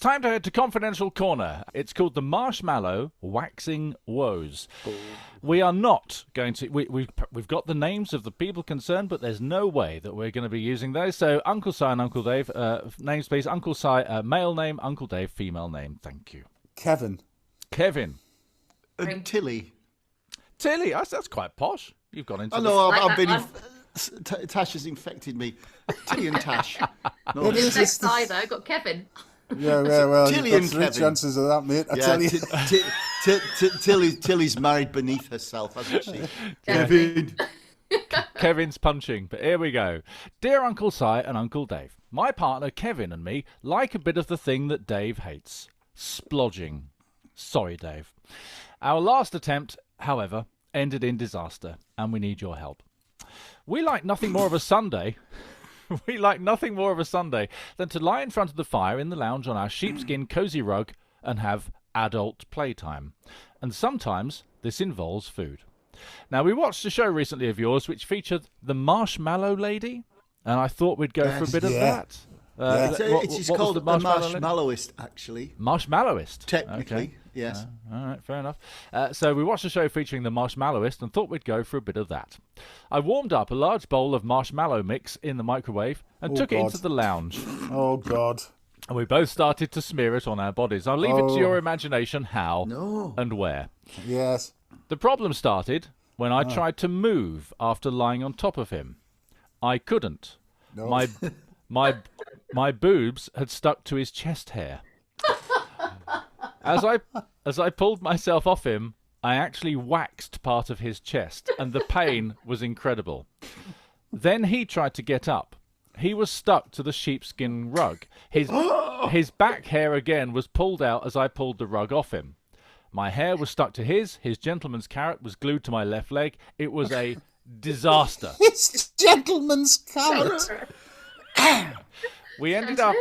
time to head to Confidential Corner. It's called the Marshmallow Waxing Woes. We are not going to... We've got the names of the people concerned, but there's no way that we're going to be using those. So Uncle Si and Uncle Dave, names please. Uncle Si, male name. Uncle Dave, female name. Thank you. Kevin. Tilly. Tilly, that's quite posh. You've gone into... I know, I've been... Tash has infected me. Tilly and Tash. No, It is next side, though. Got Kevin. Yeah, well, Tilly you've and got three Kevin. chances of that, mate. I tell you. Tilly's married beneath herself, hasn't she? Kevin. Kevin's punching, but here we go. Dear Uncle Si and Uncle Dave, my partner Kevin and me like a bit of the thing that Dave hates. Splodging. Sorry, Dave. Our last attempt, however, ended in disaster, and we need your help. We like nothing more of a Sunday... We like nothing more of a Sunday than to lie in front of the fire in the lounge on our sheepskin cosy rug and have adult playtime. And sometimes this involves food. Now, we watched a show recently of yours which featured the Marshmallow Lady, and I thought we'd go for a bit of that. It's called the Marshmallowist, actually. Marshmallowist? Technically, okay. Yes. All right, fair enough. So we watched a show featuring the Marshmallowist and thought we'd go for a bit of that. I warmed up a large bowl of marshmallow mix in the microwave and took it into the lounge. Oh, God. And we both started to smear it on our bodies. I'll leave it to your imagination how and where. Yes. The problem started when I tried to move after lying on top of him. I couldn't. No. My boobs had stuck to his chest hair. As I pulled myself off him, I actually waxed part of his chest, and the pain was incredible. Then he tried to get up. He was stuck to the sheepskin rug. His back hair again was pulled out as I pulled the rug off him. My hair was stuck to his gentleman's carrot was glued to my left leg. It was a disaster. It's gentleman's carrot. We ended up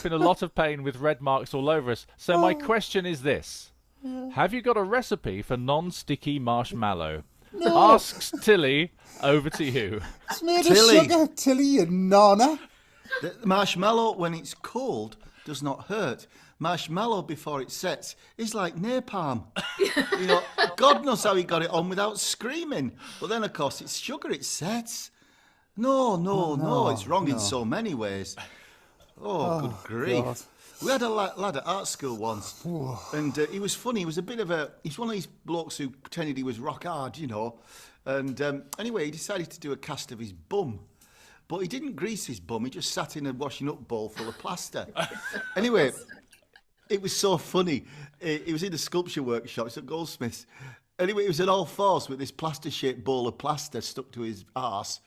in a lot of pain with red marks all over us. So my question is this. Have you got a recipe for non-sticky marshmallow? No. Asks Tilly. Over to you. It's made Tilly. of sugar, Tilly, you nonna. The marshmallow, when it's cold, does not hurt. Marshmallow before it sets is like napalm. You know, God knows how he got it on without screaming. But then, of course, it's sugar, it sets. No, it's wrong in so many ways. Oh, good grief. God. We had a lad at art school once, and he was funny. He was he's one of these blokes who pretended he was rock hard, you know. And anyway, he decided to do a cast of his bum. But he didn't grease his bum, he just sat in a washing up bowl full of plaster. Anyway, it was so funny. He was in a sculpture workshop, it's at Goldsmiths. Anyway, he was on all fours with this plaster-shaped bowl of plaster stuck to his arse.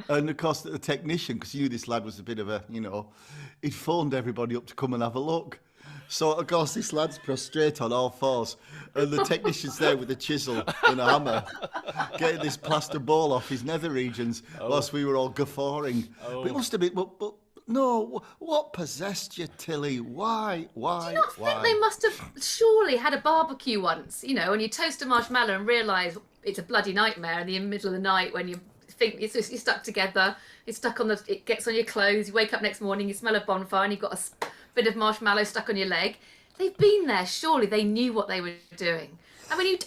And of course, the technician, because he knew this lad was a bit of a, you know, he'd phoned everybody up to come and have a look. So, of course, this lad's prostrate on all fours, and the technician's there with a chisel and a hammer, getting this plaster ball off his nether regions whilst we were all guffawing. But it must have been, but no, what possessed you, Tilly? Why? Do you not think they must have surely had a barbecue once, you know, and you toast a marshmallow and realise it's a bloody nightmare in the middle of the night when you think you're stuck together, it gets on your clothes, you wake up next morning, you smell a bonfire and you've got a bit of marshmallow stuck on your leg. They've been there, surely they knew what they were doing. I mean,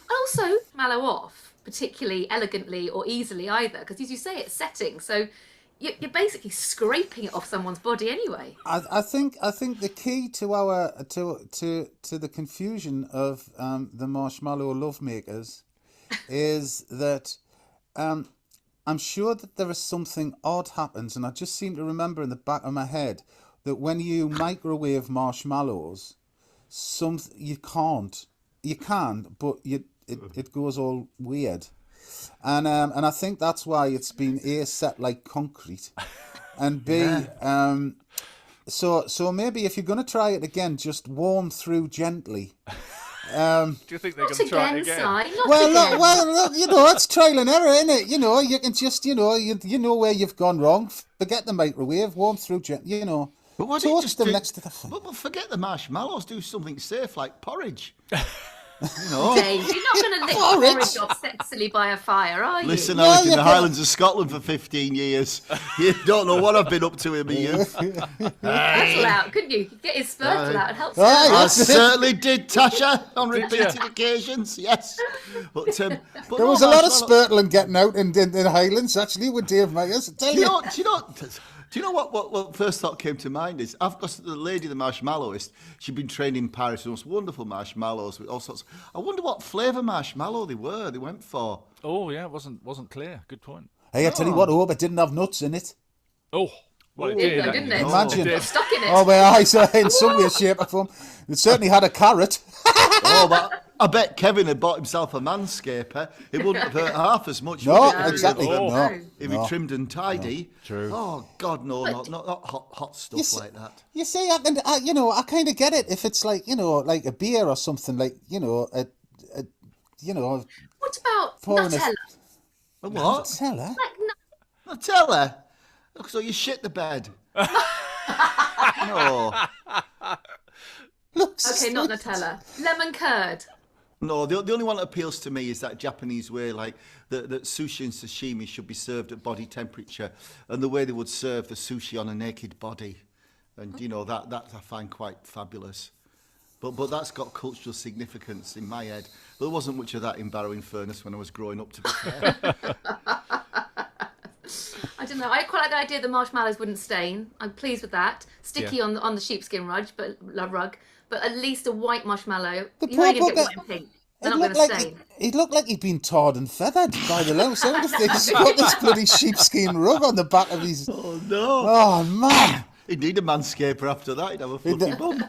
also mallow off particularly elegantly or easily either, because as you say, it's setting, so you're basically scraping it off someone's body anyway. I think the key to our to the confusion of the marshmallow lovemakers is that I'm sure that there is something odd happens, and I just seem to remember in the back of my head that when you microwave marshmallows, you can, but it goes all weird, and I think that's why it's been A, set like concrete, and B, so maybe if you're going to try it again, just warm through gently. Do you think they're going to try it again? Look, you know, it's trial and error, isn't it? You know, you can just, you know where you've gone wrong. Forget the microwave, warm through gently, you know. But toast them next to the fire. But forget the marshmallows, do something safe like porridge. You know. Dave, you're not going to lick porridge off sexily by a fire, are you? Listen, I was in the Highlands of Scotland for 15 years. You don't know what I've been up to in my youth. Spurtle out, couldn't you? Get his spurtle out and help. I certainly did, Tasha, on repeated occasions. Yes, but there was a lot of spurtling getting out in the Highlands actually with Dave Myers. Do you know what first thought came to mind is I've got the lady, the marshmallowist. She'd been trained in Paris with those wonderful marshmallows with all sorts. I wonder what flavour marshmallow they went for. Oh yeah, it wasn't clear. Good point. Hey, I tell you what, I hope it didn't have nuts in it. Oh, well, it did, though, didn't it? Imagine. It stuck in it. Oh, my eyes are in some way, shape, or form. It certainly had a carrot. Oh, but I bet Kevin had bought himself a manscaper. It wouldn't have hurt half as much. No, would it? exactly. If he trimmed and tidy. True. Oh God, no, not hot stuff like that. You see, I kind of get it if it's like like a beer or something like What about Nutella? A what? Nutella. Nutella. Look, so you shit the bed. No. Looks Okay, not Nutella. Lemon curd. No, the only one that appeals to me is that Japanese way, like that sushi and sashimi should be served at body temperature, and the way they would serve the sushi on a naked body, and that I find quite fabulous. But that's got cultural significance in my head. There wasn't much of that in Barrow-in-Furness when I was growing up, to be fair. I don't know. I quite like the idea the marshmallows wouldn't stain. I'm pleased with that. Sticky on the sheepskin rug, but at least a white marshmallow. You know you're going to get white and pink. They're not going to stain. He looked like he'd been tarred and feathered by the sound of things. He's got this bloody sheepskin rug on the back of his... Oh, no. Oh, man. He'd need a manscaper after that. He'd have a fluffy bum.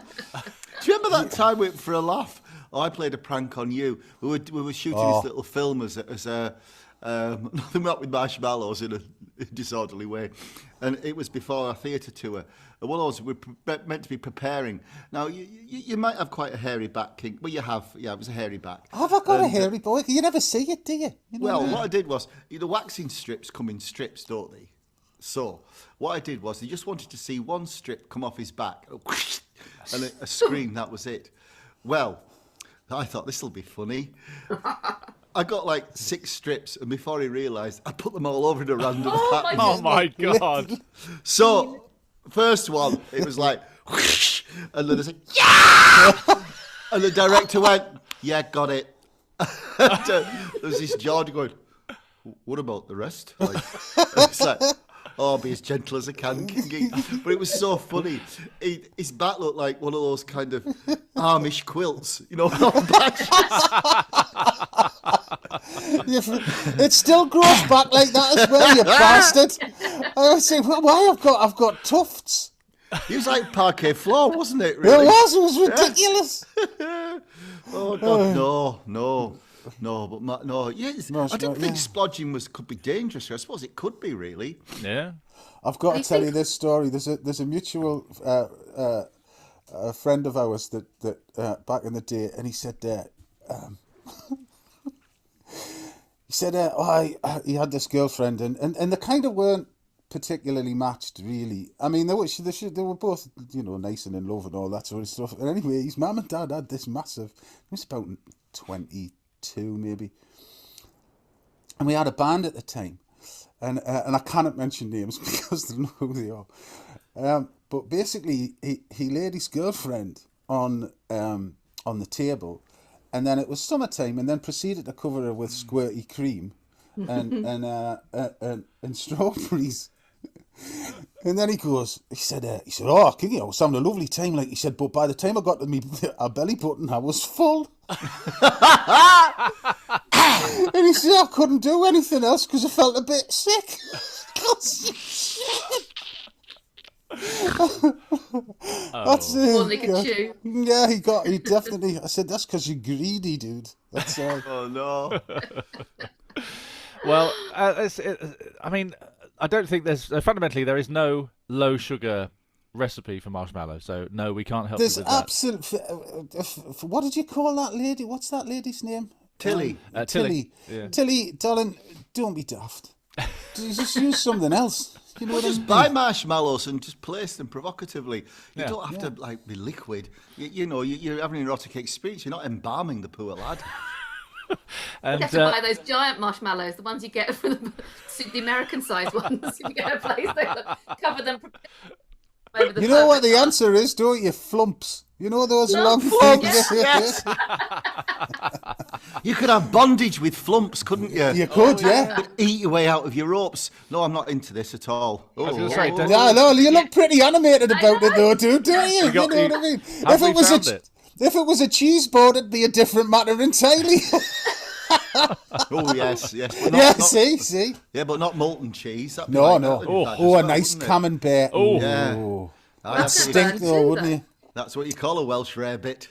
Do you remember that time for a laugh? Oh, I played a prank on you. We were shooting this little film as a nothing up with marshmallows in a disorderly way, and it was before our theatre tour. And one of us were meant to be preparing. Now you might have quite a hairy back, King. Well, you have. Yeah, it was a hairy back. Have I got a hairy boy? You never see it, do you? What I did was the waxing strips come in strips, don't they? So what I did was they just wanted to see one strip come off his back, and a scream. That was it. Well, I thought this will be funny. I got like 6 strips, and before he realised, I put them all over in a random pattern. Oh my God! So, first one, it was like, whoosh, and then I said, yeah! And the director went, yeah, got it. There was this George going, what about the rest? Like, it's like, oh, be as gentle as I can, Kingy. But it was so funny. His back looked like one of those kind of Amish quilts, It still grows back like that as well, you bastard. I was saying, why I've got tufts. He was like parquet floor, wasn't it? Really? It was ridiculous. Oh God, no. Yes, I didn't think splodging could be dangerous. I suppose it could be, really. Yeah. I've got to tell you this story. There's a mutual a friend of ours that back in the day, and he said he had this girlfriend, and they kind of weren't particularly matched, really. I mean, they were both, nice and in love and all that sort of stuff. And anyway, his mum and dad had this massive, it was about 22 maybe, and we had a band at the time, and I cannot mention names because they know who they are. But basically, he laid his girlfriend on the table, and then it was summertime, and then proceeded to cover her with squirty cream and strawberries. And then he said, oh, Kingy, I was having a lovely time. Like he said, but by the time I got to a belly button, I was full. And he said, I couldn't do anything else because I felt a bit sick. That's it. Yeah, he definitely. I said, that's because you're greedy, dude. That's all. Oh no. Well, I mean, I don't think fundamentally there is no low sugar recipe for marshmallow. So no, we can't help you with that. There's what did you call that lady? What's that lady's name? Tilly. Tilly. Yeah. Tilly, darling, don't be daft. Just use something else. You know Well, what I just mean? buy marshmallows and just place them provocatively. You Yeah. don't have to like be liquid. You know, you're having an erotic experience. You're not embalming the poor lad. And You have to buy those giant marshmallows, the ones you get for the American-sized ones. If you get a place, they cover them over the You know what perfect the size. answer is, don't you? Flumps. You know those long Flumps, things? Yes. You could have bondage with flumps, couldn't you? You could, yeah. Eat your way out of your ropes. No, I'm not into this at all. I was going to say, don't- Yeah, no, you look pretty animated about it though, too, don't you? got You know the- what I mean? have we found it? If it was a cheese board, it'd be a different matter entirely. Oh yes, yes. But Yeah, not, see. Yeah, but not molten cheese. That'd be No, like, no. that'd be bad as Oh, a well, nice wouldn't it? camembert. Oh. Yeah. Ooh. I'd That's have to- gonna Stink burn though, too, wouldn't you? That's what you call a Welsh rarebit.